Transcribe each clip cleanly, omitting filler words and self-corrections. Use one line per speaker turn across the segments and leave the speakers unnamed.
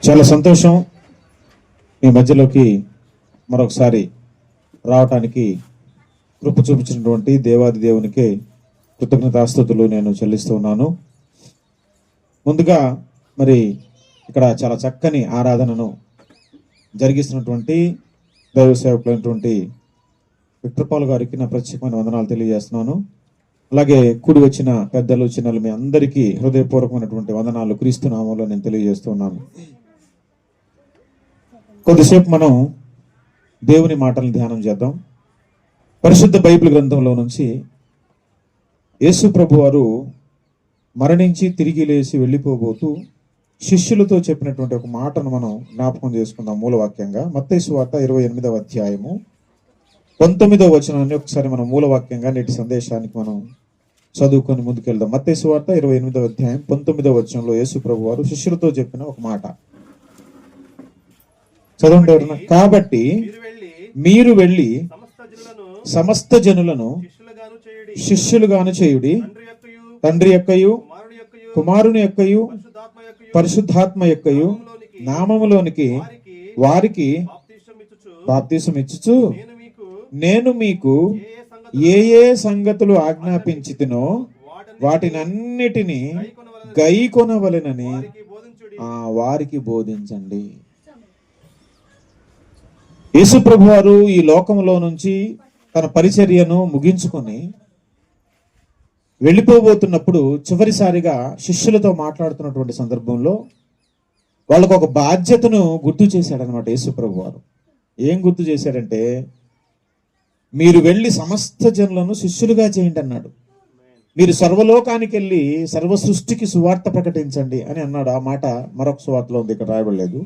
చాలా సంతోషం మీ మధ్యలోకి మరొకసారి రావటానికి కృప చూపించినటువంటి దేవాది దేవునికి కృతజ్ఞతాస్తుతులు నేను చెల్లిస్తున్నాను. ముందుగా మరి ఇక్కడ చాలా చక్కని ఆరాధనను జరిగిస్తున్నటువంటి దైవ సేవకులైనటువంటి విక్టర్ పాల్ గారికి నా ప్రత్యేకమైన వందనాలు తెలియజేస్తున్నాను. అలాగే కూడి వచ్చిన పెద్దలు చిన్నలు మీ అందరికీ హృదయపూర్వకమైనటువంటి వందనాలు క్రీస్తు నామంలో నేను తెలియజేస్తున్నాను. కొద్దిసేపు మనం దేవుని మాటలను ధ్యానం చేద్దాం. పరిశుద్ధ బైబిల్ గ్రంథంలో నుంచి యేసు ప్రభు వారు మరణించి తిరిగి లేచి వెళ్ళిపోబోతూ శిష్యులతో చెప్పినటువంటి ఒక మాటను మనం జ్ఞాపకం చేసుకుందాం. మూలవాక్యంగా మత్తయి సువార్త 28వ అధ్యాయము 19వ వచనాన్ని ఒకసారి మనం మూలవాక్యంగా నేటి సందేశానికి మనం చదువుకొని ముందుకెళ్దాం. మత్తయి సువార్త 28వ అధ్యాయం 19వ వచనంలో యేసు ప్రభు వారు శిష్యులతో చెప్పిన ఒక మాట చదవండి. కాబట్టి మీరు వెళ్ళి సమస్త జనులను శిష్యులుగాను చేయుడి, తండ్రి యొక్కయు కుమారుని యొక్కయు పరిశుద్ధాత్మ యొక్కయు నామములోనికి వారికి బాప్తిసం ఇచ్చుచు నేను మీకు ఏ ఏ సంగతులు ఆజ్ఞాపించితినో వాటినన్నిటినీ గైకొనవలెనని వారికి బోధించండి. యేసు ప్రభు వారు ఈ లోకంలో నుంచి తన పరిచర్యను ముగించుకొని వెళ్ళిపోబోతున్నప్పుడు చివరిసారిగా శిష్యులతో మాట్లాడుతున్నటువంటి సందర్భంలో వాళ్ళకు ఒక బాధ్యతను గుర్తు చేశాడనమాట యేసు ప్రభు వారు. ఏం గుర్తు చేశాడంటే, మీరు వెళ్ళి సమస్త జనులను శిష్యులుగా చేయండి అన్నాడు. మీరు సర్వలోకానికి వెళ్ళి సర్వ సృష్టికి సువార్త ప్రకటించండి అని అన్నాడు. ఆ మాట మరొక సువార్తలో ఉంది, ఇక్కడ రాయబడలేదు.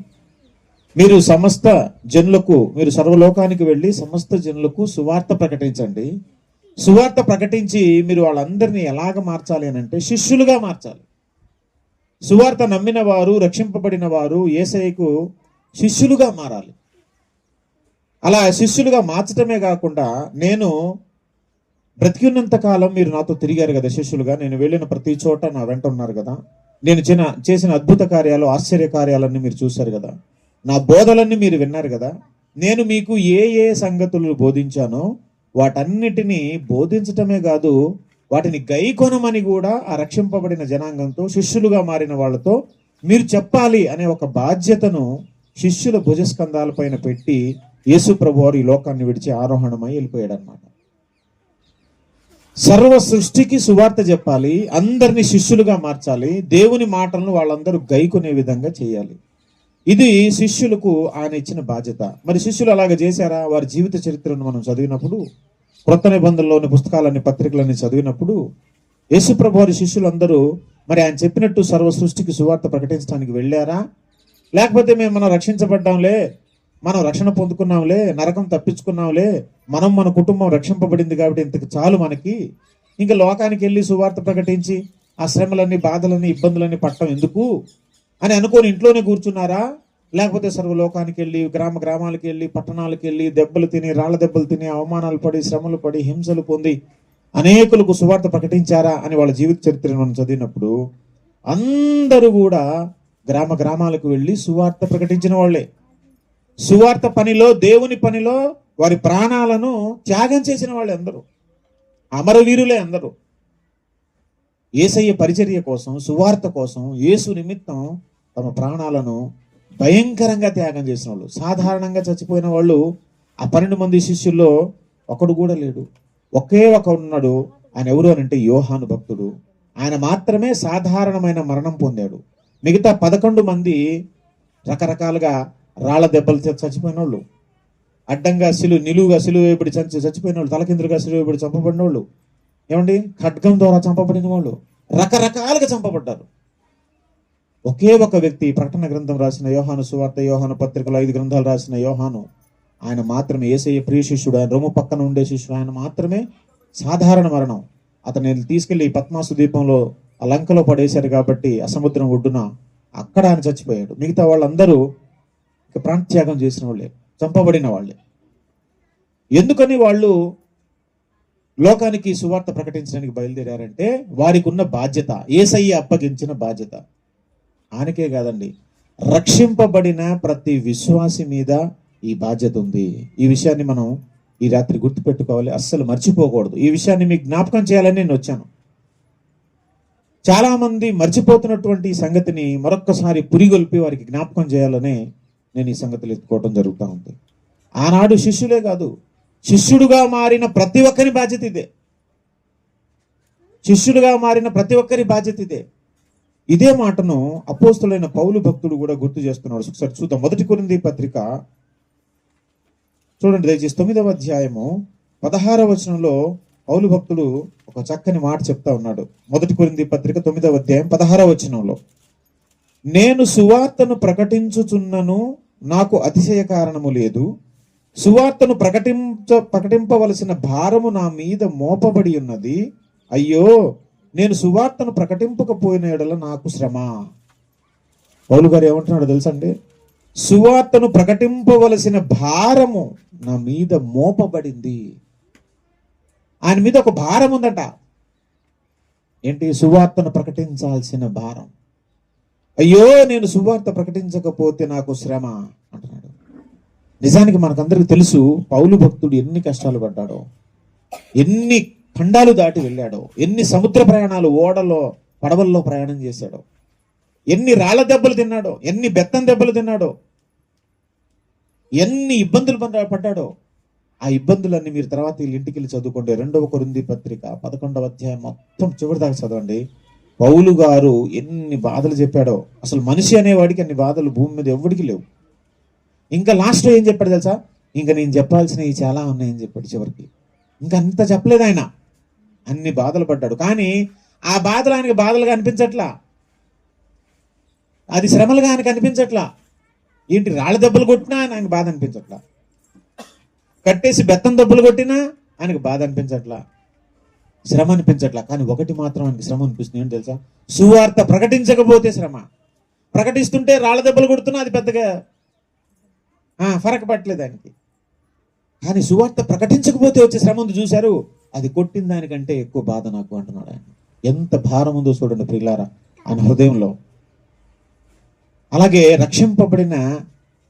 మీరు సమస్త జనులకు, మీరు సర్వలోకానికి వెళ్ళి సమస్త జనులకు సువార్త ప్రకటించండి. సువార్త ప్రకటించి మీరు వాళ్ళందరినీ ఎలాగ మార్చాలి అని అంటే శిష్యులుగా మార్చాలి. సువార్త నమ్మిన వారు, రక్షింపబడిన వారు యేసయ్యకు శిష్యులుగా మారాలి. అలా శిష్యులుగా మార్చడమే కాకుండా, నేను బ్రతికి ఉన్నంత కాలం మీరు నాతో తిరిగారు కదా శిష్యులుగా, నేను వెళ్ళిన ప్రతి చోట నా వెంట ఉన్నారు కదా, నేను చేసిన అద్భుత కార్యాలు, ఆశ్చర్య కార్యాలన్నీ మీరు చూశారు కదా, నా బోధలన్నీ మీరు విన్నారు కదా, నేను మీకు ఏ ఏ సంగతులు బోధించానో వాటన్నిటినీ బోధించటమే కాదు, వాటిని గైకొనమని కూడా ఆ రక్షింపబడిన జనాంగంతో, శిష్యులుగా మారిన వాళ్ళతో మీరు చెప్పాలి అనే ఒక బాధ్యతను శిష్యుల భుజస్కంధాల పైన పెట్టి యేసు ప్రభు వారు ఈ లోకాన్ని విడిచి ఆరోహణమై వెళ్ళిపోయాడు అనమాట. సర్వ సృష్టికి సువార్త చెప్పాలి, అందరినీ శిష్యులుగా మార్చాలి, దేవుని మాటలను వాళ్ళందరూ గైకొనే విధంగా చేయాలి. ఇది శిష్యులకు ఆయన ఇచ్చిన బాధ్యత. మరి శిష్యులు అలాగ చేశారా? వారి జీవిత చరిత్రను మనం చదివినప్పుడు, క్రొత్త నిబంధనలోని పుస్తకాలన్నీ, పత్రికలన్నీ చదివినప్పుడు యేసు ప్రభు వారి శిష్యులందరూ మరి ఆయన చెప్పినట్టు సర్వ సృష్టికి సువార్త ప్రకటించడానికి వెళ్ళారా? లేకపోతే మనం రక్షించబడ్డాంలే, మనం రక్షణ పొందుకున్నాంలే, నరకం తప్పించుకున్నాంలే, మన కుటుంబం రక్షింపబడింది కాబట్టి ఇంతకు చాలు మనకి, ఇంకా లోకానికి వెళ్ళి సువార్త ప్రకటించి ఆ శ్రమలన్నీ, బాధలన్నీ, ఇబ్బందులన్నీ పట్టడం ఎందుకు అని అనుకొని ఇంట్లోనే కూర్చున్నారా? లేకపోతే సర్వలోకానికి వెళ్ళి, గ్రామాలకు వెళ్ళి, పట్టణాలకు వెళ్ళి దెబ్బలు తిని, రాళ్ల దెబ్బలు తిని, అవమానాలు పడి, శ్రమలు పడి, హింసలు పొంది అనేకులకు సువార్త ప్రకటించారా అని వాళ్ళ జీవిత చరిత్రను మనం చదివినప్పుడు అందరూ కూడా గ్రామాలకు వెళ్ళి సువార్త ప్రకటించిన వాళ్ళే. సువార్త పనిలో, దేవుని పనిలో వారి ప్రాణాలను త్యాగం చేసిన వాళ్ళే అందరూ, అమరవీరులే అందరూ. యేసయ్య పరిచర్య కోసం, సువార్త కోసం, యేసు నిమిత్తం తమ ప్రాణాలను భయంకరంగా త్యాగం చేసిన వాళ్ళు. సాధారణంగా చచ్చిపోయిన వాళ్ళు ఆ 12 మంది శిష్యుల్లో ఒకడు కూడా లేడు. ఒకే ఒకడు ఉన్నాడు. ఆయన ఎవరు అని అంటే యోహాను భక్తుడు. ఆయన మాత్రమే సాధారణమైన మరణం పొందాడు. మిగతా 11 మంది రకరకాలుగా రాళ్ల దెబ్బలు చచ్చిపోయిన వాళ్ళు, అడ్డంగా నిలువుగా సిలువ వేయబడి చచ్చిపోయిన వాళ్ళు, తలకిందులుగా సిలువ వేయబడి చంపబడిన వాళ్ళు, ఏమండి ఖడ్గం ద్వారా చంపబడిన వాళ్ళు, రకరకాలుగా చంపబడ్డారు. ఒకే ఒక వ్యక్తి, ప్రకటన గ్రంథం రాసిన యోహాను, సువార్త, యోహాను పత్రికలు, 5 గ్రంథాలు రాసిన యోహాను, ఆయన మాత్రమే యేసయ్య ప్రియ శిష్యుడు, ఆయన రొమ్ము పక్కన ఉండే శిష్యుడు, ఆయన మాత్రమే సాధారణ మరణం. అతన్ని తీసుకెళ్లి పద్మాసు ద్వీపంలో ఆ లంకలో పడేశారు కాబట్టి ఆ సముద్రం ఒడ్డున అక్కడ ఆయన చచ్చిపోయాడు. మిగతా వాళ్ళందరూ ఇక ప్రాణత్యాగం చేసిన వాళ్ళే, చంపబడిన వాళ్ళే. ఎందుకని వాళ్ళు లోకానికి సువార్త ప్రకటించడానికి బయలుదేరారంటే వారికి ఉన్న బాధ్యత, యేసయ్య అప్పగించిన బాధ్యత. ఆయనకే కాదండి, రక్షింపబడిన ప్రతి విశ్వాసి మీద ఈ బాధ్యత ఉంది. ఈ విషయాన్ని మనం ఈ రాత్రి గుర్తుపెట్టుకోవాలి, అస్సలు మర్చిపోకూడదు. ఈ విషయాన్ని మీకు జ్ఞాపకం చేయాలని నేను వచ్చాను. చాలా మంది మర్చిపోతున్నటువంటి ఈ సంగతిని మరొక్కసారి పురిగొల్పి వారికి జ్ఞాపకం చేయాలని నేను ఈ సంగతులు ఎత్తుకోవడం జరుగుతూ ఉంది. ఆనాడు శిష్యులే కాదు, శిష్యుడుగా మారిన ప్రతి ఒక్కరి బాధ్యత ఇదే. శిష్యుడుగా మారిన ప్రతి ఒక్కరి బాధ్యత ఇదే. ఇదే మాటను అపోస్తులైన పౌలు భక్తుడు కూడా గుర్తు చేస్తున్నాడు. ఒకసారి చూద్దాం. 1 కొరింథీ పత్రిక చూడండి దయచేసి, 9వ అధ్యాయము 16వ వచనంలో పౌలు భక్తుడు ఒక చక్కని మాట చెప్తా ఉన్నాడు. 1 కొరింథీ పత్రిక 9వ అధ్యాయం 16వ వచనంలో, నేను సువార్తను ప్రకటించుచున్నను, నాకు అతిశయ కారణము లేదు. సువార్తను ప్రకటింపవలసిన భారము నా మీద మోపబడి ఉన్నది. అయ్యో, నేను సువార్తను ప్రకటింపకపోయిన ఎడల నాకు శ్రమ. పౌలు గారు ఏమంటున్నాడు తెలుసండి? సువార్తను ప్రకటింపవలసిన భారము నా మీద మోపబడింది. ఆయన మీద ఒక భారం ఉందట. ఏంటి? సువార్తను ప్రకటించాల్సిన భారం. అయ్యో, నేను సువార్త ప్రకటించకపోతే నాకు శ్రమ అంటున్నాడు. నిజానికి మనకందరికి తెలుసు పౌలు భక్తుడు ఎన్ని కష్టాలు పడ్డాడో, ఎన్ని ఖండాలు దాటి వెళ్ళాడో, ఎన్ని సముద్ర ప్రయాణాలు, ఓడలో పడవల్లో ప్రయాణం చేశాడో, ఎన్ని రాళ్ల దెబ్బలు తిన్నాడో, ఎన్ని బెత్తం దెబ్బలు తిన్నాడో, ఎన్ని ఇబ్బందులు పడ్డాడో. ఆ ఇబ్బందులన్నీ మీరు తర్వాత వీళ్ళ ఇంటికి వెళ్ళి చదువుకోండి. 2వ కొరింథీ పత్రిక 11వ అధ్యాయం మొత్తం చివరి దాకా చదవండి. పౌలు గారు ఎన్ని బాధలు చెప్పాడో. అసలు మనిషి అనేవాడికి అన్ని బాధలు భూమి మీద ఎవడికి లేవు. ఇంకా లాస్ట్లో ఏం చెప్పాడు తెలుసా? ఇంకా నేను చెప్పాల్సినవి చాలా ఉన్నాయని చెప్పాడు చివరికి. ఇంకా అంత చెప్పలేదు ఆయన. అన్ని బాధలు పడ్డాడు. కానీ ఆ బాధలు ఆయనకి బాధలుగా అనిపించట్లా, అది శ్రమలుగా ఆయనకు అనిపించట్లా. ఏంటి? రాళ్ళ దెబ్బలు కొట్టినా ఆయనకు బాధ అనిపించట్లా, కట్టేసి బెత్తం దెబ్బలు కొట్టినా ఆయనకు బాధ అనిపించట్లా, శ్రమ అనిపించట్లా. కానీ ఒకటి మాత్రం ఆయనకి శ్రమ అనిపిస్తుంది. ఏంటి తెలుసా? సువార్త ప్రకటించకపోతే శ్రమ. ప్రకటిస్తుంటే రాళ్ళ దెబ్బలు కొడుతున్నా అది పెద్దగా ఫరక పట్టలేదు ఆయనకి. కానీ సువార్త ప్రకటించకపోతే వచ్చే శ్రమ ఉంది చూశారు, అది కొట్టిన దానికంటే ఎక్కువ బాధ నాకు అంటున్నాడు ఆయన. ఎంత భారం ఉందో చూడండి ప్రియులారా ఆయన హృదయంలో. అలాగే రక్షింపబడిన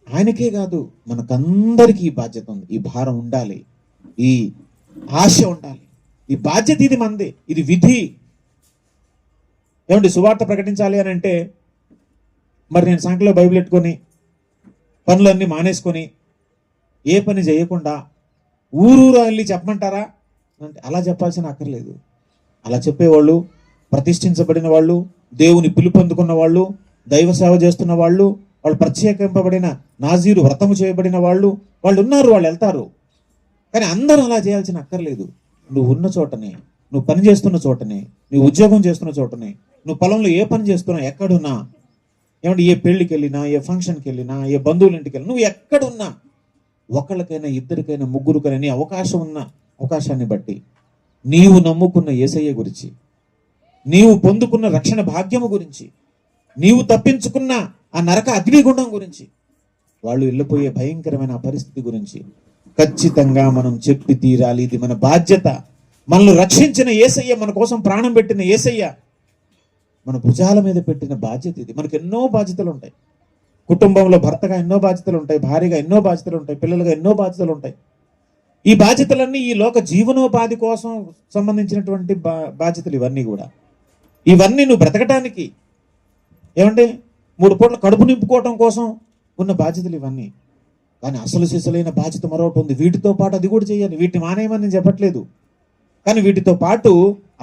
ఆయనకే కాదు, మనకందరికీ ఈ బాధ్యత ఉంది. ఈ భారం ఉండాలి, ఈ ఆశ ఉండాలి, ఈ బాధ్యత ఇది మంది, ఇది విధి. ఏమండి? సువార్త ప్రకటించాలి అని అంటే మరి నేను సంఖ్యలో బైబిల్ పెట్టుకొని పనులన్నీ మానేసుకొని ఏ పని చేయకుండా ఊరూరు వెళ్ళి చెప్పమంటారా అంటే అలా చెప్పాల్సిన అక్కర్లేదు. అలా చెప్పేవాళ్ళు ప్రతిష్ఠించబడిన వాళ్ళు, దేవుని పిలుపొందుకున్న వాళ్ళు, దైవ సేవ చేస్తున్న వాళ్ళు, వాళ్ళు ప్రత్యేకింపబడిన నాజీరు వ్రతము చేయబడిన వాళ్ళు ఉన్నారు, వాళ్ళు వెళ్తారు. కానీ అందరూ అలా చేయాల్సిన అక్కర్లేదు. నువ్వు ఉన్న చోటనే, నువ్వు పని చేస్తున్న చోటనే, నువ్వు ఉద్యోగం చేస్తున్న చోటనే, నువ్వు పొలంలో ఏ పని చేస్తున్నా, ఎక్కడున్నా, ఏమంటే ఏ పెళ్లికి వెళ్ళినా, ఏ ఫంక్షన్కి వెళ్ళినా, ఏ బంధువుల ఇంటికి వెళ్ళినా, నువ్వు ఎక్కడున్నా ఒకళ్ళకైనా ఇద్దరికైనా ముగ్గురికైనా నీ అవకాశం ఉన్న అవకాశాన్ని బట్టి నీవు నమ్ముకున్న యేసయ్య గురించి, నీవు పొందుకున్న రక్షణ భాగ్యము గురించి, నీవు తప్పించుకున్న ఆ నరక అగ్నిగుండం గురించి, వాళ్ళు వెళ్ళిపోయే భయంకరమైన పరిస్థితి గురించి ఖచ్చితంగా మనం చెప్పి తీరాలి. ఇది మన బాధ్యత. మనల్ని రక్షించిన యేసయ్య, మన కోసం ప్రాణం పెట్టిన యేసయ్య మన భుజాల మీద పెట్టిన బాధ్యత ఇది. మనకు ఎన్నో బాధ్యతలు ఉంటాయి. కుటుంబంలో భర్తగా ఎన్నో బాధ్యతలు ఉంటాయి, భార్యగా ఎన్నో బాధ్యతలు ఉంటాయి, పిల్లలుగా ఎన్నో బాధ్యతలు ఉంటాయి. ఈ బాధ్యతలన్నీ ఈ లోక జీవనోపాధి కోసం సంబంధించినటువంటి బాధ్యతలు. ఇవన్నీ కూడా, ఇవన్నీ నువ్వు బ్రతకటానికి, ఏమంటే 3 పూట్ల కడుపు నింపుకోవటం కోసం ఉన్న బాధ్యతలు ఇవన్నీ. కానీ అసలు సిసలైన బాధ్యత మరొకటి ఉంది. వీటితో పాటు అది కూడా చేయాలి. వీటిని మానేయమని నేను చెప్పట్లేదు. కానీ వీటితో పాటు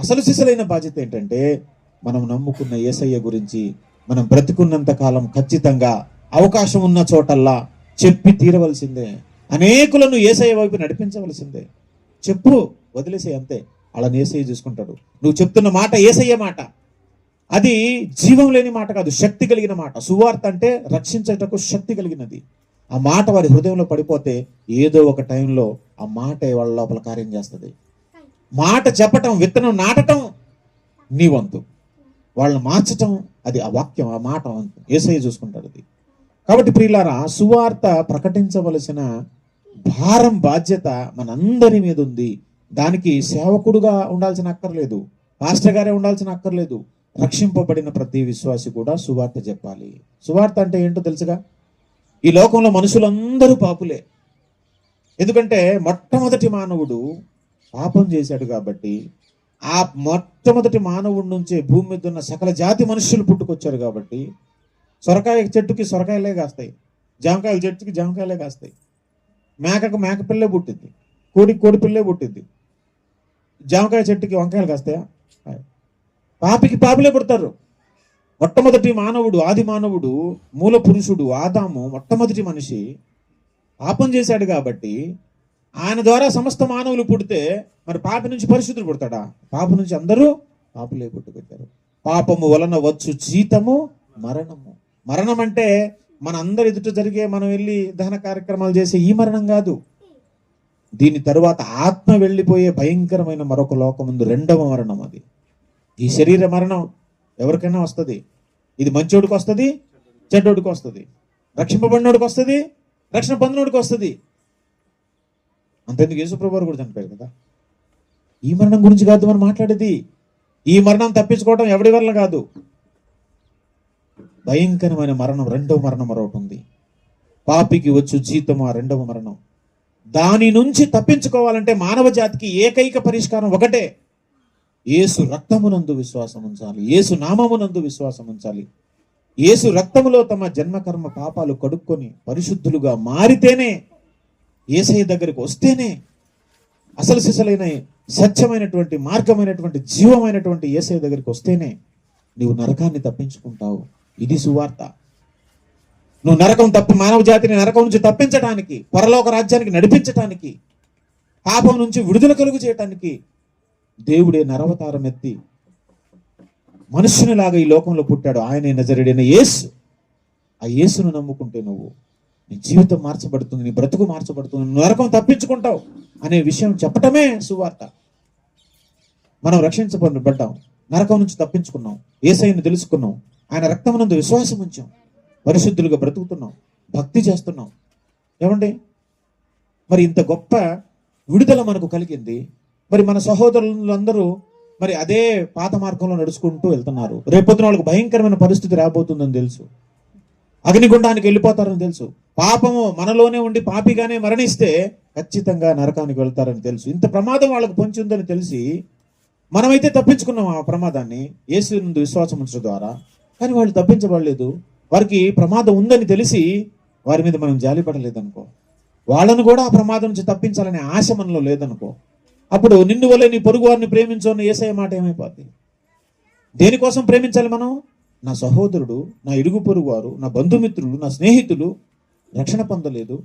అసలు సిసలైన బాధ్యత ఏంటంటే మనం నమ్ముకున్న యేసయ్య గురించి మనం బ్రతికున్నంత కాలం ఖచ్చితంగా అవకాశం ఉన్న చోటల్లా చెప్పి తీరవలసిందే. అనేకులను యేసయ్య వైపు నడిపించవలసిందే. చెప్పు, వదిలేసే, అంతే. అలా యేసయ్య చూసుకుంటాడు. నువ్వు చెప్తున్న మాట యేసయ్య మాట. అది జీవం లేని మాట కాదు, శక్తి కలిగిన మాట. సువార్త అంటే రక్షించటకు శక్తి కలిగినది. ఆ మాట వారి హృదయంలో పడిపోతే ఏదో ఒక టైంలో ఆ మాట వాళ్ళ లోపల కార్యం చేస్తుంది. మాట చెప్పటం, విత్తనం నాటటం నీ వంతు, వాళ్ళని మార్చటం అది ఆ వాక్యం, ఆ మాట వంతు. యేసయ్య చూసుకుంటాడు అది. కాబట్టి ప్రియులారా, సువార్త ప్రకటించవలసిన భారం, బాధ్యత మనందరి మీద ఉంది. దానికి సేవకుడుగా ఉండాల్సిన అక్కర్లేదు, పాస్టర్ గారే ఉండాల్సిన అక్కర్లేదు, రక్షింపబడిన ప్రతి విశ్వాసి కూడా సువార్త చెప్పాలి. సువార్త అంటే ఏంటో తెలుసుగా? ఈ లోకంలో మనుషులందరూ పాపులే. ఎందుకంటే మొట్టమొదటి మానవుడు పాపం చేశాడు కాబట్టి, ఆ మొట్టమొదటి మానవుడి నుంచే భూమి మీద ఉన్న సకల జాతి మనుషులు పుట్టుకొచ్చారు కాబట్టి, సొరకాయ చెట్టుకి సొరకాయలే కాస్తాయి, జామకాయల చెట్టుకి జామకాయలే కాస్తాయి, మేకకు మేక పిల్లే పుట్టింది, కోడికి కోడి పిల్లే పుట్టింది, జామకాయ చెట్టుకి వంకాయలు కాస్తాయా? పాపికి పాపులే పుడతారు. మొట్టమొదటి మానవుడు, ఆది మానవుడు, మూల పురుషుడు ఆదాము మొట్టమొదటి మనిషి పాపం చేశాడు కాబట్టి ఆయన ద్వారా సమస్త మానవులు పుడితే మరి పాపి నుంచి పరిశుద్ధులు పుడతాడా? పాప నుంచి అందరూ పాపులే పుట్టుకొచ్చారు. పాపము వలన వచ్చు జీతము మరణము. మరణం అంటే మన అందరి ఎదుట జరిగే మనం వెళ్ళి దహన కార్యక్రమాలు చేసే ఈ మరణం కాదు. దీని తరువాత ఆత్మ వెళ్ళిపోయే భయంకరమైన మరొక లోకం ఉంది, రెండవ మరణం. అది ఈ శరీర మరణం ఎవరికైనా వస్తుంది. ఇది మంచోడికి వస్తుంది, చెడ్డోడికి వస్తుంది, రక్షింపబడినోడికి వస్తుంది, రక్షణ పొందినోడికి వస్తుంది. అంతెందుకు యేసుప్రభువు వారు కూడా చనిపోయారు కదా. ఈ మరణం గురించి కాదు మనం మాట్లాడేది. ఈ మరణం తప్పించుకోవడం ఎవడి వల్ల కాదు. భయంకరమైన మరణం, రెండవ మరణం మరొకటి ఉంది. పాపికి వచ్చు జీతము ఆ రెండవ మరణం. దాని నుంచి తప్పించుకోవాలంటే మానవ జాతికి ఏకైక పరిష్కారం ఒకటే: యేసు రక్తమునందు విశ్వాసం ఉంచాలి, యేసు నామమునందు విశ్వాసం ఉంచాలి. యేసు రక్తములో తమ జన్మకర్మ పాపాలు కడుక్కొని పరిశుద్ధులుగా మారితేనే, యేసయ్య దగ్గరికి వస్తేనే, అసలు సిసలైన సత్యమైనటువంటి మార్గమైనటువంటి జీవమైనటువంటి యేసయ్య దగ్గరికి వస్తేనే నీవు నరకాన్ని తప్పించుకుంటావు. ఇది సువార్త. నువ్వు నరకం మానవ జాతిని నరకం నుంచి తప్పించడానికి, పరలోక రాజ్యానికి నడిపించటానికి, పాపం నుంచి విడుదల కలుగు చేయటానికి దేవుడే నరవతారం ఎత్తి మనుష్యునిలాగా ఈ లోకంలో పుట్టాడు. ఆయనే నజరేయుడైన యేసు. ఆ యేసును నమ్ముకుంటే నువ్వు, నీ జీవితం మార్చబడుతుంది, నీ బ్రతుకు మార్చబడుతుంది, నువ్వు నరకం తప్పించుకుంటావు అనే విషయం చెప్పటమే సువార్త. మనం రక్షించబడ్డాం, నరకం నుంచి తప్పించుకున్నాం, యేసయ్యను తెలుసుకున్నాం, ఆయన రక్తమునందు విశ్వాసం ఉంచాం, పరిశుద్ధులుగా బ్రతుకుతున్నాం, భక్తి చేస్తున్నాం. ఏమండి, మరి ఇంత గొప్ప విడుదల మనకు కలిగింది. మరి మన సహోదరులందరూ మరి అదే పాత మార్గంలో నడుచుకుంటూ వెళ్తున్నారు. రేపొద్దున వాళ్ళకి భయంకరమైన పరిస్థితి రాబోతుందని తెలుసు. అగ్నిగుండానికి వెళ్ళిపోతారని తెలుసు. పాపము మనలోనే ఉండి పాపిగానే మరణిస్తే ఖచ్చితంగా నరకానికి వెళ్తారని తెలుసు. ఇంత ప్రమాదం వాళ్ళకు పొంచి ఉందని తెలిసి మనమైతే తప్పించుకున్నాం ఆ ప్రమాదాన్ని యేసు నందు విశ్వాసం ఉంచడం ద్వారా. కానీ వాళ్ళు తప్పించబడలేదు. వారికి ప్రమాదం ఉందని తెలిసి వారి మీద మనం జాలిపడలేదనుకో, వాళ్ళను కూడా ఆ ప్రమాదం నుంచి తప్పించాలనే ఆశ మనలో లేదనుకో, అప్పుడు నిన్ను వలె నీ పొరుగు వారిని ప్రేమించు అన్న యేసయ్య మాట ఏమైపోద్ది? దేనికోసం ప్రేమించాలి మనం? నా సహోదరుడు, నా ఇరుగు పొరుగు వారు, నా బంధుమిత్రులు, నా స్నేహితులు రక్షణ పొందలేదు,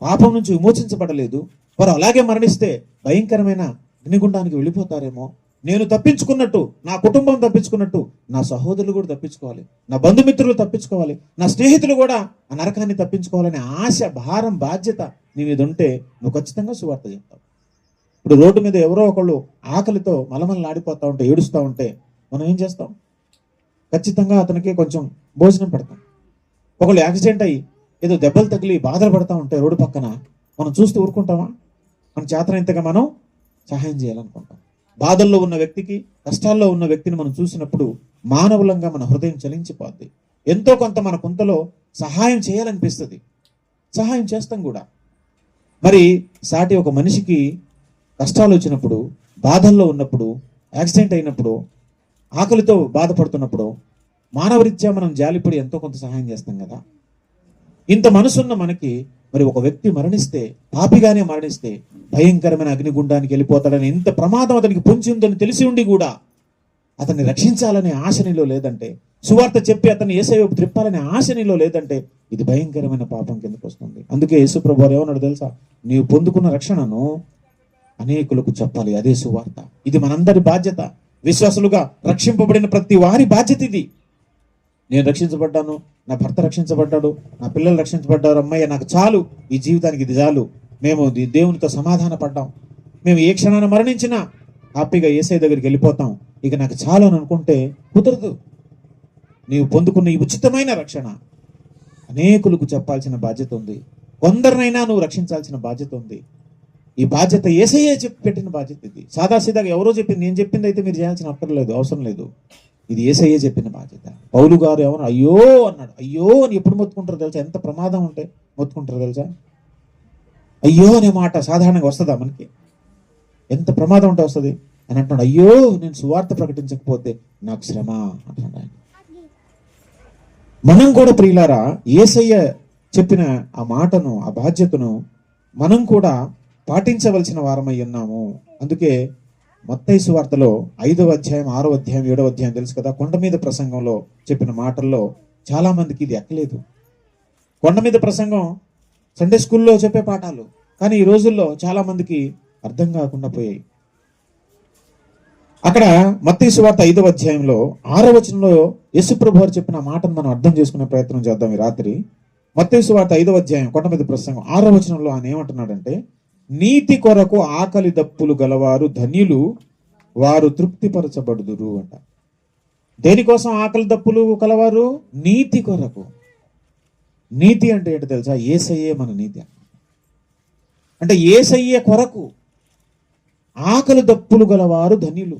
పాపం నుంచి విమోచించబడలేదు, వారు అలాగే మరణిస్తే భయంకరమైన అగ్నిగుండానికి వెళ్ళిపోతారేమో. నేను తప్పించుకున్నట్టు, నా కుటుంబం తప్పించుకున్నట్టు నా సహోదరులు కూడా తప్పించుకోవాలి, నా బంధుమిత్రులు తప్పించుకోవాలి, నా స్నేహితులు కూడా ఆ నరకాన్ని తప్పించుకోవాలనే ఆశ, భారం, బాధ్యత నీ మీద ఉంటే నువ్వు ఖచ్చితంగా సువార్త చెప్తావు. ఇప్పుడు రోడ్డు మీద ఎవరో ఒకళ్ళు ఆకలితో మలమల్లాడిపోతా ఉంటే, ఏడుస్తూ ఉంటే మనం ఏం చేస్తాం? ఖచ్చితంగా అతనికి కొంచెం భోజనం పెడతాం. ఒకళ్ళు యాక్సిడెంట్ అయ్యి ఏదో దెబ్బలు తగిలి బాధలు పడతా ఉంటే రోడ్డు పక్కన మనం చూస్తూ ఊరుకుంటామా? మన చేతనైంతగా మనం సహాయం చేయాలనుకుంటాం. బాధల్లో ఉన్న వ్యక్తికి, కష్టాల్లో ఉన్న వ్యక్తిని మనం చూసినప్పుడు మానవులంగా మన హృదయం చలించిపోద్ది. ఎంతో కొంత మన కొంతలో సహాయం చేయాలనిపిస్తుంది, సహాయం చేస్తాం కూడా. మరి సాటి ఒక మనిషికి కష్టాలు వచ్చినప్పుడు, బాధల్లో ఉన్నప్పుడు, యాక్సిడెంట్ అయినప్పుడు, ఆకలితో బాధపడుతున్నప్పుడు మానవరీత్యా మనం జాలిపడి ఎంతో కొంత సహాయం చేస్తాం కదా. ఇంత మనసున్న మనకి మరి ఒక వ్యక్తి మరణిస్తే, పాపిగానే మరణిస్తే భయంకరమైన అగ్నిగుండానికి వెళ్ళిపోతాడని, ఇంత ప్రమాదం అతనికి పొంచి ఉందని తెలిసి ఉండి కూడా అతన్ని రక్షించాలనే ఆశ నీలో లేదంటే, సువార్త చెప్పి అతన్ని యేసయ్య వైపు త్రిప్పాలనే ఆశ నీలో లేదంటే ఇది భయంకరమైన పాపం కిందకు వస్తుంది. అందుకే యేసు ప్రభువు ఏమన్నాడు తెలుసా? నీవు పొందుకున్న రక్షణను అనేకులకు చెప్పాలి, అదే సువార్త. ఇది మనందరి బాధ్యత. విశ్వాసులుగా రక్షింపబడిన ప్రతి వారి బాధ్యత ఇది. నేను రక్షించబడ్డాను, నా భర్త రక్షించబడ్డాడు, నా పిల్లలు రక్షించబడ్డారు, అమ్మయ్య నాకు చాలు, ఈ జీవితానికి ఇది చాలు, మేము దేవునితో సమాధాన పడ్డాం, మేము ఏ క్షణాన మరణించినా హ్యాపీగా యేసయ్య దగ్గరికి వెళ్ళిపోతాం, ఇక నాకు చాలు అని అనుకుంటే కుదరదు. నీవు పొందుకున్న ఈ ఉచితమైన రక్షణ అనేకులకు చెప్పాల్సిన బాధ్యత ఉంది. కొందరినైనా నువ్వు రక్షించాల్సిన బాధ్యత ఉంది. ఈ బాధ్యత యేసయ్యే చెప్పి పెట్టిన బాధ్యత ఇది. సాదాసీదాగా ఎవరో చెప్పింది, నేను చెప్పింది అయితే మీరు చేయాల్సిన అక్కర్లేదు, అవసరం లేదు. ఇది యేసయ్య చెప్పిన బాధ్యత. పౌలు గారు ఎవరు అయ్యో అన్నాడు. అయ్యో అని ఎప్పుడు మొత్తుకుంటారో తెలుసా? ఎంత ప్రమాదం ఉంటే మొత్తుకుంటారో తెలుసా? అయ్యో అనే మాట సాధారణంగా వస్తుందా మనకి? ఎంత ప్రమాదం ఉంటే వస్తుంది అని అంటున్నాడు. అయ్యో నేను సువార్త ప్రకటించకపోతే నాకు శ్రమ అంటున్నాడు ఆయన. మనం కూడా ప్రియులారా యేసయ్య చెప్పిన ఆ మాటను, ఆ బాధ్యతను మనం కూడా పాటించవలసిన వారమై ఉన్నాము. అందుకే మత్తయి సువార్తలో 5వ అధ్యాయం, 6వ అధ్యాయం, 7వ అధ్యాయం తెలుసు కదా, కొండ మీద ప్రసంగంలో చెప్పిన మాటల్లో చాలా మందికి ఇది ఎక్కలేదు. కొండ మీద ప్రసంగం సండే స్కూల్లో చెప్పే పాఠాలు, కానీ ఈ రోజుల్లో చాలా మందికి అర్థం కాకుండా పోయాయి. అక్కడ మత్తయి సువార్త 5వ అధ్యాయంలో 6వ వచనంలో యేసుప్రభు వారు చెప్పిన మాటను మనం అర్థం చేసుకునే ప్రయత్నం చేద్దాం ఈ రాత్రి. మత్తయి సువార్త 5వ అధ్యాయం కొండ మీద ప్రసంగం 6వ వచనంలో ఆయన ఏమంటున్నాడంటే, నీతి కొరకు ఆకలి దప్పులు గలవారు ధన్యులు, వారు తృప్తిపరచబడుదురు అంట. దేనికోసం ఆకలి దప్పులు కలవారు? నీతి కొరకు. నీతి అంటే ఏంటో తెలుసా? యేసయ్యే మన నీతి. అంటే యేసయ్య కొరకు ఆకలి దప్పులు గలవారు ధన్యులు,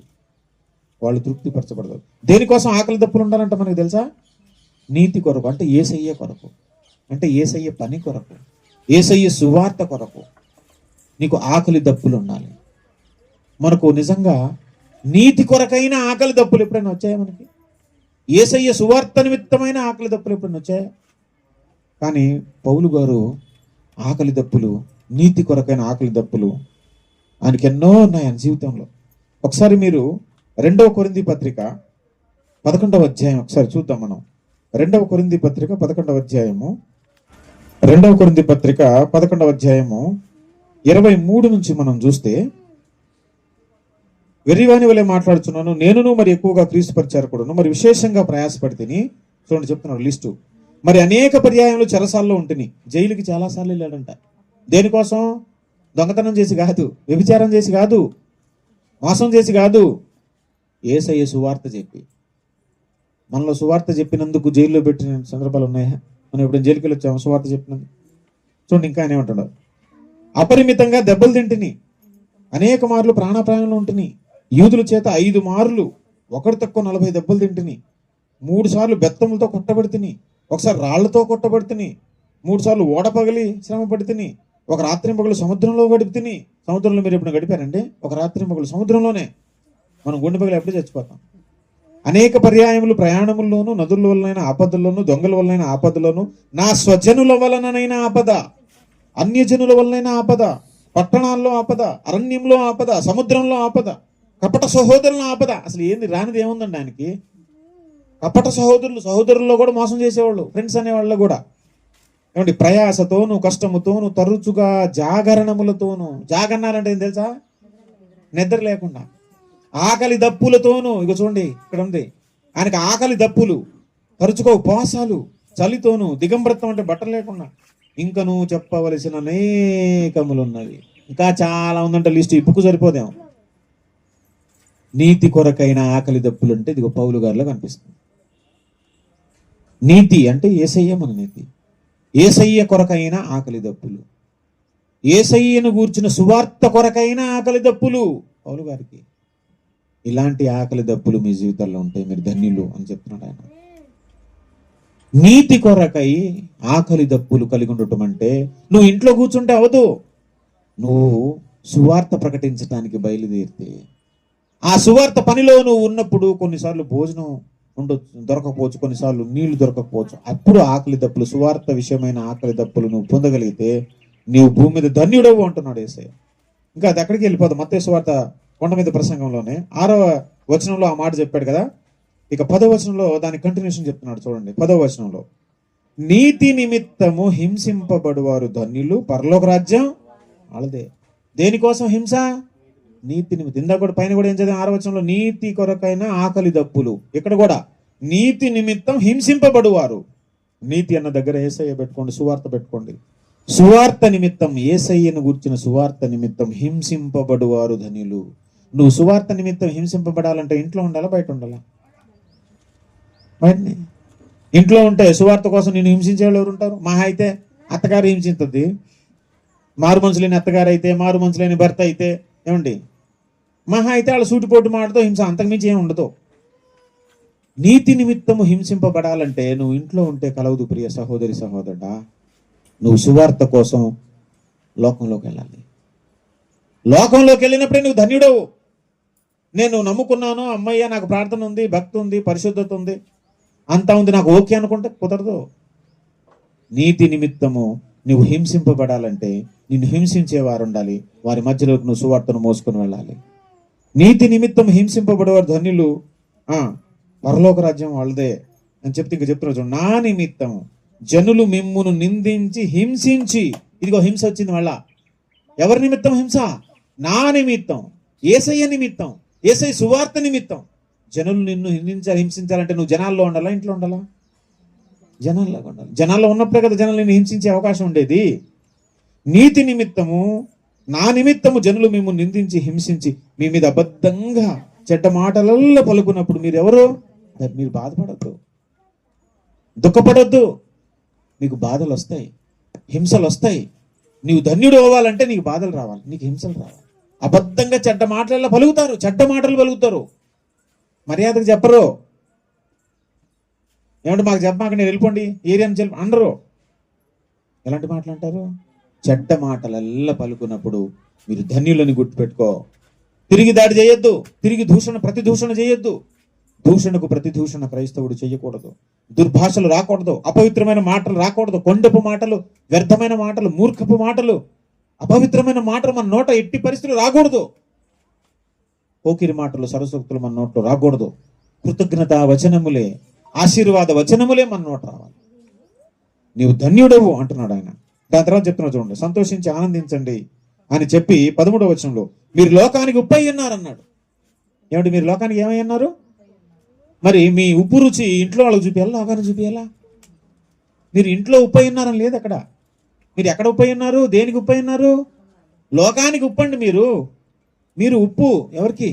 వాళ్ళు తృప్తిపరచబడతారు. దేనికోసం ఆకలి దప్పులు ఉండాలంటే మనకు తెలుసా? నీతి కొరకు. అంటే యేసయ్య కొరకు, అంటే యేసయ్య పని కొరకు, యేసయ్య సువార్త కొరకు నీకు ఆకలి దప్పులు ఉండాలి. మనకు నిజంగా నీతి కొరకైన ఆకలి దప్పులు ఎప్పుడైనా వచ్చాయా మనకి? యేసయ్య సువార్త నిమిత్తమైన ఆకలి దప్పులు ఎప్పుడైనా వచ్చాయా? కానీ పౌలు గారు ఆకలి దప్పులు, నీతి కొరకైన ఆకలి దప్పులు ఆయనకి ఎన్నో ఉన్నాయి ఆయన జీవితంలో. ఒకసారి మీరు 2వ కొరింథీ పత్రిక 11వ అధ్యాయం ఒకసారి చూద్దాం మనం. 2వ కొరింథీ పత్రిక 11వ అధ్యాయము, 2వ కొరింథీ పత్రిక 11వ అధ్యాయము 23 నుంచి మనం చూస్తే, వెర్రివాని వలె మాట్లాడుతున్నాను, నేనును మరి ఎక్కువగా క్రీస్తు పరిచారకుడును, మరి విశేషంగా ప్రయాసపడి తిని, చూడండి చెప్తున్నాడు లిస్టు, మరి అనేక పర్యాయంలో చెరసాల్లో ఉంటుంది. జైలుకి చాలాసార్లు వెళ్ళాడంట. దేనికోసం? దొంగతనం చేసి కాదు, వ్యభిచారం చేసి కాదు, మోసం చేసి కాదు, యేసయ్య సువార్త చెప్పి. మనలో సువార్త చెప్పినందుకు జైల్లో పెట్టిన సందర్భాలు ఉన్నాయా? మనం ఇప్పుడు జైలుకి వెళ్ళి వచ్చాము సువార్త చెప్పినందుకు. చూడండి ఇంకా ఏమంటాడు, అపరిమితంగా దెబ్బలు తింటిని, అనేక మార్లు ప్రాణాపాయంలో ఉంటుని, యూదుల చేత 5 మార్లు ఒకటి తక్కువ 40 దెబ్బలు తింటిని, 3 సార్లు బెత్తములతో కొట్టబడితిని, ఒకసారి రాళ్లతో కొట్టబడితిని, 3 సార్లు ఓడ పగిలి శ్రమ పడితిని, ఒక రాత్రి పగలు సముద్రంలో గడిపితిని. సముద్రంలో మీరు ఎప్పుడు గడిపారండి? ఒక రాత్రి పగలు సముద్రంలోనే. మనం గుండె పగలు ఎప్పుడు చచ్చిపోతాం. అనేక పర్యాయములు ప్రయాణముల్లోనూ, నదుల వలనైన ఆపదల్లోనూ, దొంగల వలనైన ఆపదలోను, నా స్వజనుల వలననైనా ఆపద, అన్యజనుల వలనైనా ఆపద, పట్టణాల్లో ఆపద, అరణ్యంలో ఆపద, సముద్రంలో ఆపద, కపట సహోదరుల ఆపద. అసలు ఏంది రానిది ఏముందండి ఆయనకి? కపట సహోదరుల్లో కూడా మోసం చేసేవాళ్ళు, ఫ్రెండ్స్ అనేవాళ్ళు కూడా. ఏమండి, ప్రయాసతోను, కష్టముతోను, తరచుగా జాగరణములతోను. జాగరణాలంటే ఏం తెలుసా? నిద్ర లేకుండా. ఆకలి దప్పులతోను. ఇక చూడండి ఇక్కడ ఉంది, ఆయనకి ఆకలి దప్పులు, తరచుగా ఉపవాసాలు, చలితోను, దిగంబరత్వం అంటే బట్టలు లేకుండా, ఇంకను చెప్పవలసిన అనేకములు ఉన్నవి. ఇంకా చాలా ఉందంటే లిస్ట్ ఇప్పుకు సరిపోదేమో. నీతి కొరకైన ఆకలి దప్పులు అంటే ఇదిగో పౌలు గారిలో కనిపిస్తుంది. నీతి అంటే యేసయ్య మన నీతి. యేసయ్య కొరకైన ఆకలి దప్పులు, యేసయ్యను గూర్చిన సువార్త కొరకైన ఆకలి దప్పులు పౌలు గారికి. ఇలాంటి ఆకలి దప్పులు మీ జీవితాల్లో ఉంటే మీరు ధన్యులు అని చెప్తున్నాడు ఆయన. నీతి కొరకై ఆకలి దప్పులు కలిగి ఉండటం అంటే నువ్వు ఇంట్లో కూర్చుంటే అవదు. నువ్వు సువార్త ప్రకటించడానికి బయలుదేరితే, ఆ సువార్త పనిలో నువ్వు ఉన్నప్పుడు కొన్నిసార్లు భోజనం ఉండొచ్చు, దొరకకపోవచ్చు, కొన్నిసార్లు నీళ్లు దొరకకపోవచ్చు. అప్పుడు ఆకలి దప్పులు, సువార్త విషయమైన ఆకలి దప్పులు నువ్వు పొందగలిగితే నీవు భూమి మీద ధన్యుడవు అంటున్నాడు యేసయ్య. ఇంకా అది ఎక్కడికి వెళ్ళిపోదు. మత్తయి సువార్త కొండ మీద ప్రసంగంలోనే 6వ వచనంలో ఆ మాట చెప్పాడు కదా. ఇక 10వ వచనంలో దాని కంటిన్యూషన్ చెప్తున్నాడు. చూడండి 10వ వచనంలో, నీతి నిమిత్తము హింసింపబడువారు ధన్యులు, పరలోక రాజ్యం వాళ్ళదే. దేనికోసం హింస? నీతి నిమిత్తం. ఇందాక కూడా పైన కూడా ఏం చదివాం? 6వ వచనంలో నీతి కొరకైన ఆకలి దప్పులు. ఇక్కడ కూడా నీతి నిమిత్తం హింసింపబడువారు. నీతి అన్న దగ్గర యేసయ్య పెట్టుకోండి, సువార్త పెట్టుకోండి. సువార్త నిమిత్తం, యేసయ్యను గుర్చిన సువార్త నిమిత్తం హింసింపబడువారు ధన్యులు. నువ్వు సువార్త నిమిత్తం హింసింపబడాలంటే ఇంట్లో ఉండాలా, బయట ఉండాలా? బయటనే. ఇంట్లో ఉంటే సువార్త కోసం నేను హింసించే వాళ్ళు ఎవరు ఉంటారు? మహా అయితే అత్తగారు హింసించద్ది. మారు మనసు లేని అత్తగారు అయితే, మారు మనసు లేని భర్త అయితే, ఏమండి, మహా అయితే వాళ్ళ సూటిపోటు మాటతో హింస, అంతకుమించి ఏమి ఉండదు. నీతి నిమిత్తము హింసింపబడాలంటే నువ్వు ఇంట్లో ఉంటే కలవదు ప్రియ సహోదరి సహోదరుడా. నువ్వు సువార్త కోసం లోకంలోకి వెళ్ళాలి. లోకంలోకి వెళ్ళినప్పుడే నువ్వు ధన్యుడవు. నేను నమ్ముకున్నాను, అమ్మయ్య నాకు ప్రార్థన ఉంది, భక్తి ఉంది, పరిశుద్ధత ఉంది, అంతా ఉంది, నాకు ఓకే అనుకుంటే కుదరదు. నీతి నిమిత్తము నువ్వు హింసింపబడాలంటే నిన్ను హింసించేవారు ఉండాలి, వారి మధ్యలోకి నువ్వు సువార్తను మోసుకొని వెళ్ళాలి. నీతి నిమిత్తం హింసింపబడేవారు ధన్యులు, పరలోక రాజ్యం వాళ్ళదే అని చెప్తే ఇంకా చెప్తున్నారు చూడండి. నా నిమిత్తం జనులు మిమ్మును నిందించి హింసించి, ఇదిగో హింస వచ్చింది మళ్ళా. ఎవరి నిమిత్తం హింస? నా నిమిత్తం, యేసయ్య నిమిత్తం, యేసయ్య సువార్త నిమిత్తం జనులు నిన్ను హింసించాలంటే నువ్వు జనాల్లో ఉండాలా, ఇంట్లో ఉండాలా? జనాల్లో ఉండాలి. జనాల్లో ఉన్నప్పుడే కదా జనాలు నిన్ను హింసించే అవకాశం ఉండేది. నీతి నిమిత్తము, నా నిమిత్తము జనులు మేము నిందించి హింసించి మీ మీద అబద్ధంగా చెడ్డ మాటలల్లో పలుకున్నప్పుడు మీరు బాధపడద్దు, దుఃఖపడద్దు. మీకు బాధలు వస్తాయి, హింసలు వస్తాయి. నీవు ధన్యుడు అవ్వాలంటే నీకు బాధలు రావాలి, నీకు హింసలు రావాలి. అబద్ధంగా చెడ్డ మాటలలో పలుకుతారు, చెడ్డ మాటలు పలుకుతారు, మర్యాదకు చెప్పరు. ఏమంటే మాకు చెప్పమాక నేను వెళ్ళిపోండి, ఏరియాని చెప్పి అనరు. ఎలాంటి మాటలు అంటారు? చెడ్డ మాటలల్లా పలుకున్నప్పుడు మీరు ధన్యులని గుర్తుపెట్టుకో. తిరిగి దాడి చేయొద్దు, తిరిగి ప్రతిదూషణ చేయొద్దు. దూషణకు ప్రతిదూషణ క్రైస్తవుడు చేయకూడదు. దుర్భాషలు రాకూడదు, అపవిత్రమైన మాటలు రాకూడదు, కొండపు మాటలు, వ్యర్థమైన మాటలు, మూర్ఖపు మాటలు, అపవిత్రమైన మాటలు మన నోట ఎట్టి పరిస్థితులు రాకూడదు. పోకిరి మాటలు, సరసోక్తులు మన నోట్లో రాకూడదు. కృతజ్ఞత వచనములే, ఆశీర్వాద వచనములే మన నోట రావాలి. నీవు ధన్యుడవు అంటున్నాడు ఆయన. దాని తర్వాత చెప్తున్నాడు చూడండి, సంతోషించి ఆనందించండి అని చెప్పి 13వ వచనంలో మీరు లోకానికి ఉప్పై ఉన్నారన్నాడు. ఏమంటే మీరు లోకానికి ఏమై ఉన్నారు? మరి మీ ఉప్పు రుచి ఇంట్లో వాళ్ళకి చూపించాలా, లోకాన్ని చూపించాలా? మీరు ఇంట్లో ఉప్పై ఉన్నారని లేదు అక్కడ. మీరు ఎక్కడ ఉప్పై ఉన్నారు? దేనికి ఉప్పై ఉన్నారు? లోకానికి ఉప్పండి. మీరు ఉప్పు ఎవరికి?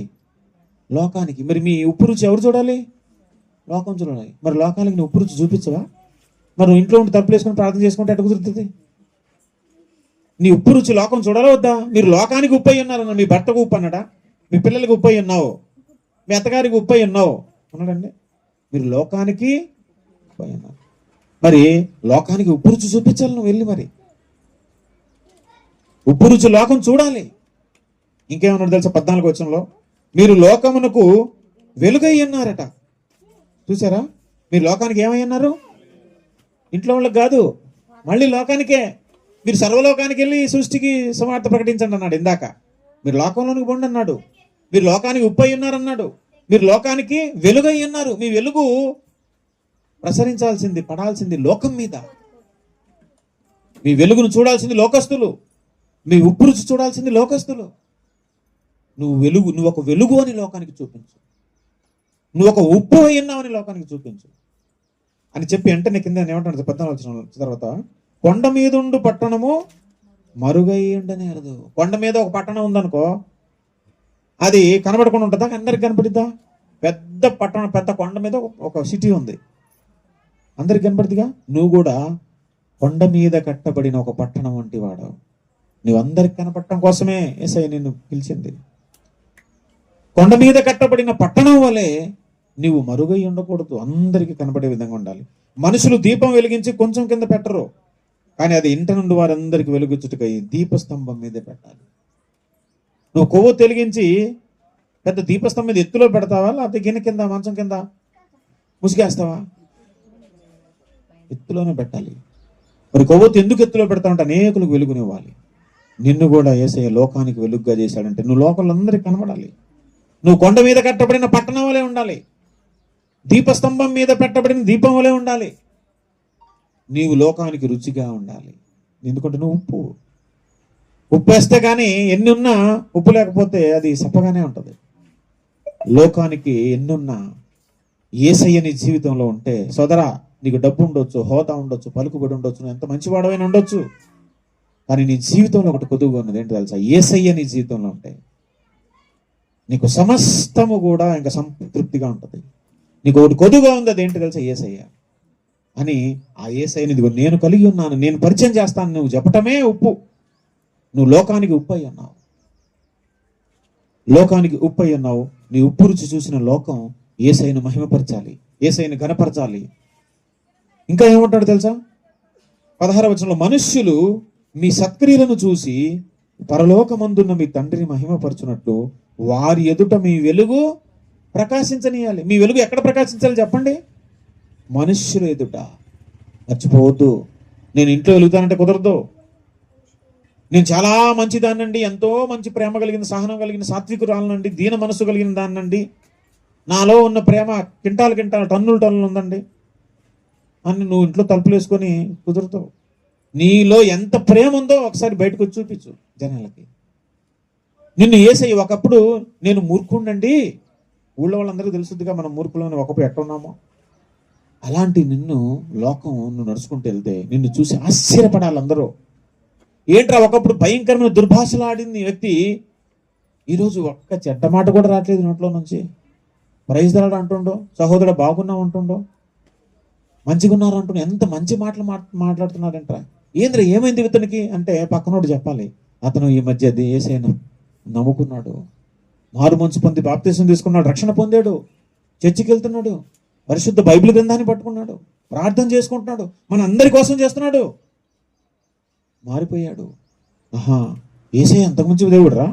లోకానికి. మరి మీ ఉప్పు రుచి ఎవరు చూడాలి? లోకం చూడాలి. మరి లోకానికి నువ్వు ఉప్పు రుచి చూపించవా? మరి నువ్వు ఇంట్లో ఉండి తప్పులు వేసుకొని ప్రార్థన చేసుకుంటే ఎట్ట కుదురుతుంది? నీ ఉప్పు రుచి లోకం చూడాలా వద్దా? మీరు లోకానికి ఉప్పై ఉన్నారన్న. మీ భర్తకు ఉప్పు అన్నాడా? మీ పిల్లలకు ఉప్పై ఉన్నావు, మీ అత్తగారికి ఉప్పై ఉన్నావు అన్నాడండి. మీరు లోకానికి ఉప్పై ఉన్నారు. మరి లోకానికి ఉప్పు రుచి చూపించాలి నువ్వు వెళ్ళి. మరి ఉప్పు రుచి లోకం చూడాలి. ఇంకేమన్నాడు తెలుసా? 14వ వచనంలో మీరు లోకమునకు వెలుగై ఉన్నారట. చూసారా? మీరు లోకానికి ఏమై ఉన్నారు? ఇంట్లో వాళ్ళకి కాదు, మళ్ళీ లోకానికే. మీరు సర్వలోకానికి వెళ్ళి సృష్టికి సువార్త ప్రకటించండి అన్నాడు ఇందాక. మీరు లోకంలోనికి పోండి అన్నాడు. మీరు లోకానికి ఉప్పై ఉన్నారన్నాడు. మీరు లోకానికి వెలుగై ఉన్నారు. మీ వెలుగు ప్రసరించాల్సింది, పడాల్సింది లోకం మీద. మీ వెలుగును చూడాల్సింది లోకస్తులు, మీ ఉప్పు రుచి చూడాల్సింది లోకస్తులు. నువ్వు ఒక వెలుగు అని లోకానికి చూపించు, నువ్వు ఒక ఉప్పు అయి ఉన్నావని లోకానికి చూపించు అని చెప్పి వెంటనే కింద ఏమంటాడు 14వ వచనం తర్వాత, కొండ మీద ఉండు పట్టణము మరుగై ఉండనేరదు. కొండ మీద ఒక పట్టణం ఉందనుకో, అది కనబడకుండా ఉంటుందా? అందరికి కనపడిద్దా? పెద్ద పట్టణం, పెద్ద కొండ మీద ఒక సిటీ ఉంది, అందరికి కనపడిద్దిగా. నువ్వు కూడా కొండ మీద కట్టబడిన ఒక పట్టణం వంటి వాడు. నువ్వు అందరికి కనపడటం కోసమే యేసయ్య నిన్ను పిలిచింది. కొండ మీద కట్టబడిన పట్టణం వలె నీవు మరుగై ఉండకూడదు, అందరికీ కనబడే విధంగా ఉండాలి. మనుషులు దీపం వెలిగించి కొంచెం కింద పెట్టరు, కానీ అది ఇంట నుండి వారందరికి వెలుగుచ్చుటకై దీపస్తంభం మీదే పెట్టాలి. నువ్వు కొవ్వు వెలిగించి పెద్ద దీపస్తంభం మీద ఎత్తులో పెడతావా, లేకపోతే గిన్నె కింద, మంచం కింద ముసిగేస్తావా? ఎత్తులోనే పెట్టాలి. మరి కొవ్వొత్తి ఎందుకు ఎత్తులో పెడతావంటే అనేకులకు వెలుగునివ్వాలి. నిన్ను కూడా యేసయ్య లోకానికి వెలుగుగా చేశాడంటే నువ్వు లోకంలో అందరికి కనబడాలి. నువ్వు కొండ మీద కట్టబడిన పట్టణం వలె ఉండాలి, దీపస్తంభం మీద పెట్టబడిన దీపం వలె ఉండాలి. నీవు లోకానికి రుచిగా ఉండాలి. ఎందుకంటే నువ్వు ఉప్పు వేస్తే కానీ ఎన్ని ఉన్నా ఉప్పు లేకపోతే అది సప్పగానే ఉంటుంది. లోకానికి ఎన్నున్నా యేసయ్య నీ జీవితంలో ఉంటే, సోదరా, నీకు డబ్బు ఉండొచ్చు, హోదా ఉండొచ్చు, పలుకుబడి ఉండొచ్చు, నువ్వు ఎంత మంచివాడవైనా ఉండొచ్చు, కానీ నీ జీవితంలో ఒకటి కొదువుగా ఉన్నది ఏంటి తెలుసా? యేసయ్య నీ జీవితంలో ఉంటే నీకు సమస్తము కూడా ఇంకా సంతృప్తిగా ఉంటుంది. నీకు ఒకటి కొదువుగా ఉంది, అదేంటి తెలుసా? యేసయ్య అని. ఆ యేసయ్యని ఇదిగో నేను కలిగి ఉన్నాను, నేను పరిచయం చేస్తాను, నువ్వు చెప్పటమే ఉప్పు. నువ్వు లోకానికి ఉప్పు అయి ఉన్నావు, లోకానికి ఉప్పు అయి ఉన్నావు. నీ ఉప్పు రుచి చూసిన లోకం యేసయ్యను మహిమపరచాలి, యేసయ్యని ఘనపరచాలి. ఇంకా ఏమంటాడు తెలుసా? 16వ వచనంలో, మనుష్యులు మీ సత్క్రియలను చూసి పరలోకమందున్న మీ తండ్రిని మహిమపరచునట్లు వారి ఎదుట మీ వెలుగు ప్రకాశించనీయాలి. మీ వెలుగు ఎక్కడ ప్రకాశించాలి చెప్పండి? మనుష్యుల ఎదుట. మర్చిపోవద్దు, నేను ఇంట్లో వెలుగుతానంటే కుదరదు. నేను చాలా మంచిదాన్నండి, ఎంతో మంచి ప్రేమ కలిగిన, సహనం కలిగిన, సాత్వికురాలనండి, దీన మనస్సు కలిగిన దాన్నండి, నాలో ఉన్న ప్రేమ కింటాలు టన్నులు ఉందండి అని నువ్వు ఇంట్లో తలుపులు వేసుకొని కుదరదు. నీలో ఎంత ప్రేమ ఉందో ఒకసారి బయటకు వచ్చి చూపించు జనాలకి. నిన్ను యేసయ్య ఒకప్పుడు నేను మూర్ఖుండండి, ఊళ్ళో వాళ్ళందరికీ తెలుసుద్దిగా మనం మూర్ఖులని ఒకప్పుడు ఎట్ట ఉన్నామో, అలాంటి నిన్ను లోకం నువ్వు నడుచుకుంటూ వెళ్తే నిన్ను చూసి ఆశ్చర్యపడాలి అందరూ. ఏంట్రా ఒకప్పుడు భయంకరమైన దుర్భాషలు ఆడింది వ్యక్తి ఈరోజు ఒక్క చెడ్డ మాట కూడా రావట్లేదు నోట్లో నుంచి. ప్రైజ్ దలాడు అంటుండో, సహోదరుడు బాగున్నావు అంటుండో, మంచిగా ఉన్నారు అంటుండో, ఎంత మంచి మాటలు మాట్లాడుతున్నాడంట్రా. ఏంద్రా ఏమైంది ఇతనికి అంటే పక్కనోడు చెప్పాలి, అతను ఈ మధ్య యేసయ్యను నమ్ముకున్నాడు, మారు మనసు పొంది బాప్తిసం తీసుకున్నాడు, రక్షణ పొందాడు, చర్చికి వెళ్తున్నాడు, పరిశుద్ధ బైబిల్ గ్రంథాన్ని పట్టుకున్నాడు, ప్రార్థన చేసుకుంటున్నాడు, మన అందరి కోసం చేస్తున్నాడు, మారిపోయాడు. ఆహా, యేసయ్య అంతకు మంచి దేవుడు రా,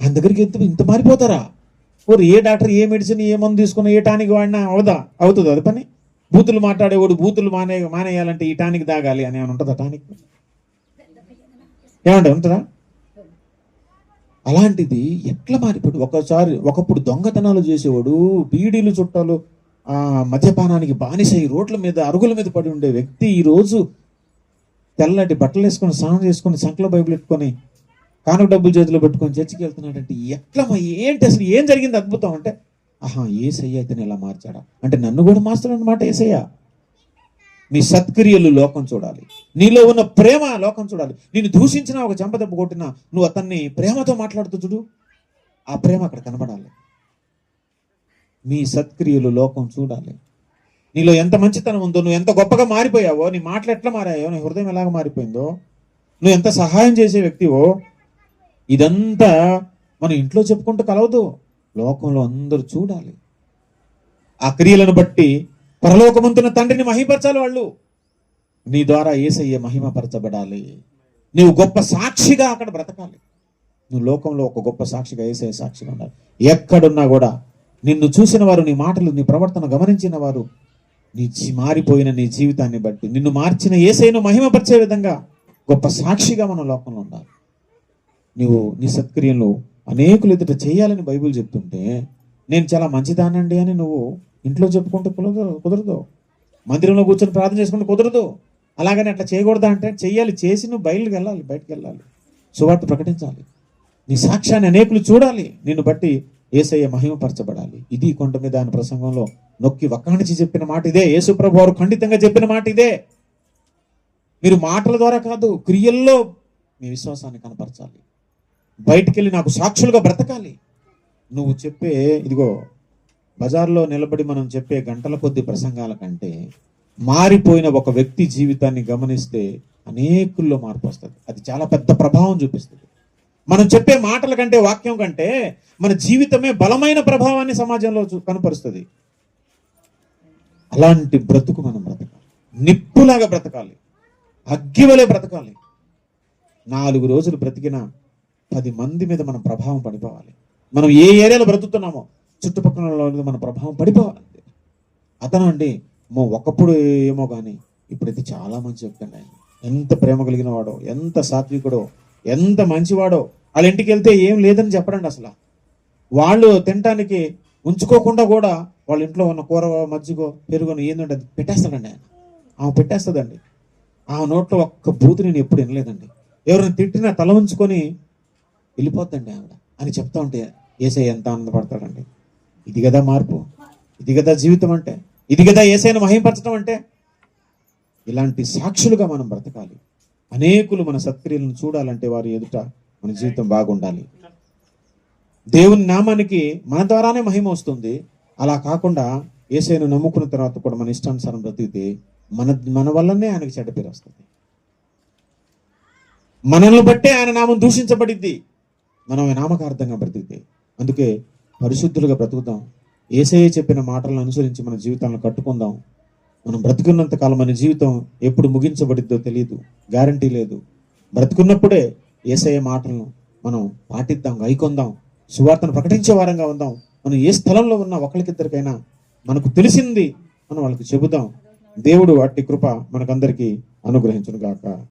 ఆయన దగ్గరికి ఇంత మారిపోతారా? ఏ డాక్టర్ ఏ మెడిసిన్ ఏ మందు తీసుకున్నా ఏ టానిక్ వాడినా అవుతుంది అది పని? బూతులు మాట్లాడేవాడు బూతులు మానేయాలంటే ఈ టానిక్ తాగాలి అని ఏమైనా ఉంటుందా? టానిక్ ఏమంటే ఉంటుందా? అలాంటిది ఎట్లా మారిపోయాడు? ఒకప్పుడు దొంగతనాలు చేసేవాడు, బీడీలు చుట్టాలు, మద్యపానానికి బానిసై రోడ్ల మీద అరుగుల మీద పడి ఉండే వ్యక్తి ఈరోజు తెల్లటి బట్టలు వేసుకొని, స్నానం చేసుకొని, సంకలో బైబిల్ పెట్టుకొని, కానుక డబ్బులు చేతిలో పెట్టుకొని చర్చికి వెళ్తున్నాడంటే ఎట్లా, ఏంటి అసలు ఏం జరిగింది అద్భుతం అంటే, ఆహా యేసయ్య అయితే ఇలా మార్చాడా అంటే నన్ను కూడా మార్చాడన్నమాట యేసయ్య. నీ సత్క్రియలు లోకం చూడాలి, నీలో ఉన్న ప్రేమ లోకం చూడాలి. నిన్ను దూషించినా, ఒక చెంపదెబ్బ కొట్టినా నువ్వు అతన్ని ప్రేమతో మాట్లాడుతూ చూడు, ఆ ప్రేమ అక్కడ కనబడాలి. మీ సత్క్రియలు లోకం చూడాలి. నీలో ఎంత మంచితనం ఉందో, నువ్వు ఎంత గొప్పగా మారిపోయావో, నీ మాటలు ఎట్లా మారాయో, నీ హృదయం ఎలాగ మారిపోయిందో, నువ్వు ఎంత సహాయం చేసే వ్యక్తివో, ఇదంతా మనం ఇంట్లో చెప్పుకుంటూ కలవదు, లోకంలో అందరూ చూడాలి. ఆ క్రియలను బట్టి పరలోకమంతున్న తండ్రిని మహిమపరచాలి వాళ్ళు. నీ ద్వారా యేసయ్య మహిమపరచబడాలి. నువ్వు గొప్ప సాక్షిగా అక్కడ బ్రతకాలి. నువ్వు లోకంలో ఒక గొప్ప సాక్షిగా, యేసయ్య సాక్షిగా ఉండాలి. ఎక్కడున్నా కూడా నిన్ను చూసిన వారు, నీ మాటలు, నీ ప్రవర్తన గమనించిన వారు, మారిపోయిన నీ జీవితాన్ని బట్టి నిన్ను మార్చిన యేసయ్యను మహిమపరిచే విధంగా గొప్ప సాక్షిగా మన లోకంలో ఉండాలి. నువ్వు నీ సత్క్రియలు అనేకులు ఎదుట చేయాలని బైబిల్ చెప్తుంటే, నేను చాలా మంచిదానండి అని నువ్వు ఇంట్లో చెప్పుకుంటూ కుదరదు, మందిరంలో కూర్చొని ప్రార్థన చేసుకుంటూ కుదరదు. అలాగని అట్లా చేయకూడదా అంటే చెయ్యాలి. చేసి నువ్వు బయటకు వెళ్ళాలి, సువార్త ప్రకటించాలి. నీ సాక్ష్యాన్ని అనేకులు చూడాలి, నిన్ను బట్టి యేసయ్య మహిమపరచబడాలి. ఇది కొండ మీద ఆయన ప్రసంగంలో నొక్కి వక్కాణించి చెప్పిన మాట ఇదే. యేసు ప్రభు వారు ఖండితంగా చెప్పిన మాట ఇదే. మీరు మాటల ద్వారా కాదు, క్రియల్లో మీ విశ్వాసాన్ని కనపరచాలి. బయటికి వెళ్ళి నాకు సాక్షులుగా బ్రతకాలి. నువ్వు చెప్పే, ఇదిగో బజార్లో నిలబడి మనం చెప్పే గంటల కొద్ది ప్రసంగాల కంటే మారిపోయిన ఒక వ్యక్తి జీవితాన్ని గమనిస్తే అనేకుల్లో మార్పు వస్తుంది. అది చాలా పెద్ద ప్రభావం చూపిస్తుంది. మనం చెప్పే మాటల కంటే, వాక్యం కంటే మన జీవితమే బలమైన ప్రభావాన్ని సమాజంలో కనపరుస్తుంది. అలాంటి బ్రతుకు మనం బ్రతకాలి, నిప్పులాగా బ్రతకాలి, అగ్గివలే బ్రతకాలి. 4 రోజులు బ్రతికిన 10 మంది మీద మన ప్రభావం పడిపోవాలి. మనం ఏ ఏరియాలో బ్రతుకుతున్నామో చుట్టుపక్కల మన ప్రభావం పడిపోవాలి. అతను అండి ఒకప్పుడు ఏమో కానీ ఇప్పుడైతే చాలా మంచి చెప్తాడు. ఆయన ఎంత ప్రేమ కలిగిన వాడో, ఎంత సాత్వికుడో, ఎంత మంచివాడో. వాళ్ళ ఇంటికి వెళ్తే ఏం లేదని చెప్పడండి. అసలు వాళ్ళు తినటానికి ఉంచుకోకుండా కూడా వాళ్ళ ఇంట్లో ఉన్న కూర, మజ్జిగో, పెరుగును ఏందంటే అది పెట్టేస్తాడండి ఆయన. ఆమె పెట్టేస్తుందండి. ఆ నోట్లో ఒక్క బూతు నేను ఎప్పుడు వినలేదండి. ఎవరైనా తిట్టినా తల ఉంచుకొని వెళ్ళిపోద్దండి ఆవిడ అని చెప్తా ఉంటే యేసయ్య ఎంత ఆనందపడతాడండి. ఇది కదా మార్పు, ఇది కదా జీవితం అంటే, ఇది కదా యేసయ్యను మహిమపరచడం అంటే. ఇలాంటి సాక్షులుగా మనం బ్రతకాలి. అనేకులు మన సత్క్రియలను చూడాలంటే వారి ఎదుట మన జీవితం బాగుండాలి. దేవుని నామానికి మన ద్వారానే మహిమ వస్తుంది. అలా కాకుండా యేసయ్యను నమ్ముకున్న తర్వాత కూడా మన ఇష్టానుసారం బ్రతికితే మన వల్లనే ఆయనకి చెడ్డ పేరు వస్తుంది. మనల్ని బట్టే ఆయన నామం దూషించబడిద్ది, మనం నామకార్థంగా బ్రతికితే. అందుకే పరిశుద్ధులుగా బ్రతుకుతాం, యేసయ్య చెప్పిన మాటలను అనుసరించి మన జీవితాలను కట్టుకుందాం. మనం బ్రతికున్నంత కాలం మన జీవితం ఎప్పుడు ముగించబడిద్దో తెలియదు, గ్యారంటీ లేదు. బ్రతికున్నప్పుడే యేసయ్య మాటలను మనం పాటిద్దాం, గైకొందాం, సువార్తను ప్రకటించే వారంగా ఉందాం. మనం ఏ స్థలంలో ఉన్నా ఒకరికిద్దరికైనా మనకు తెలిసింది మనం వాళ్ళకి చెబుదాం. దేవుడు అట్టి కృప మనకందరికీ అనుగ్రహించును గాక.